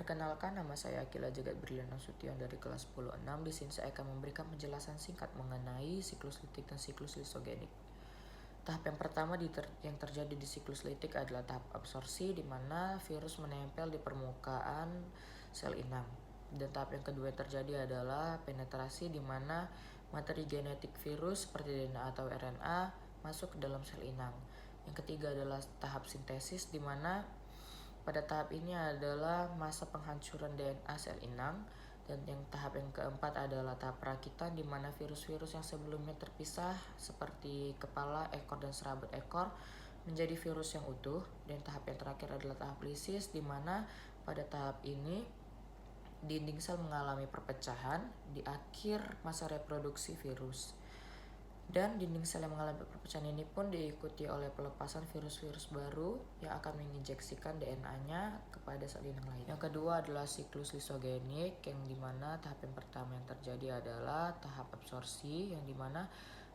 Perkenalkan, nama saya Akila Jagat Brilian Nasution dari kelas 10-6. Di sini saya akan memberikan penjelasan singkat mengenai siklus litik dan siklus lisogenik. Tahap yang pertama yang terjadi di siklus litik adalah tahap absorpsi, di mana virus menempel di permukaan sel inang. Dan tahap yang kedua yang terjadi adalah penetrasi, di mana materi genetik virus seperti DNA atau RNA masuk ke dalam sel inang. Yang ketiga adalah tahap sintesis, di mana pada tahap ini adalah masa penghancuran DNA sel inang. Dan yang tahap yang keempat adalah tahap perakitan, di mana virus-virus yang sebelumnya terpisah seperti kepala, ekor, dan serabut ekor menjadi virus yang utuh. Dan tahap yang terakhir adalah tahap lisis, di mana pada tahap ini dinding sel mengalami perpecahan di akhir masa reproduksi virus. Dan dinding sel yang mengalami perpecahan ini pun diikuti oleh pelepasan virus-virus baru yang akan menginjeksikan DNA-nya kepada sel inang lain. Yang kedua adalah siklus lisogenik, yang dimana tahap yang pertama yang terjadi adalah tahap absorpsi, yang dimana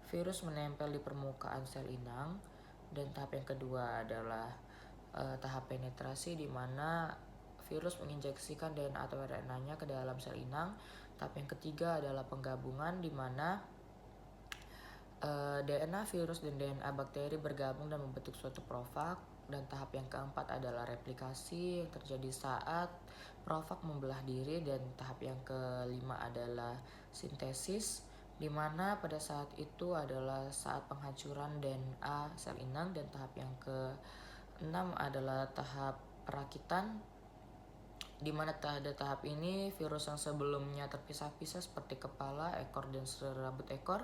virus menempel di permukaan sel inang. Dan tahap yang kedua adalah tahap penetrasi, di mana virus menginjeksikan DNA atau RNA-nya ke dalam sel inang. Tahap yang ketiga adalah penggabungan, di mana DNA virus dan DNA bakteri bergabung dan membentuk suatu profag. Dan tahap yang keempat adalah replikasi, yang terjadi saat profag membelah diri. Dan tahap yang kelima adalah sintesis, di mana pada saat itu adalah saat penghancuran DNA sel inang. Dan tahap yang keenam adalah tahap perakitan, di mana pada tahap ini virus yang sebelumnya terpisah-pisah seperti kepala, ekor, dan serabut ekor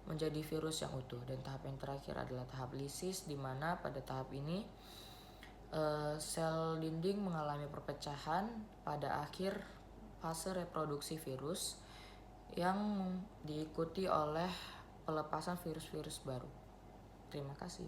menjadi virus yang utuh. Dan tahap yang terakhir adalah tahap lisis, di mana pada tahap ini sel dinding mengalami perpecahan pada akhir fase reproduksi virus, yang diikuti oleh pelepasan virus-virus baru. Terima kasih.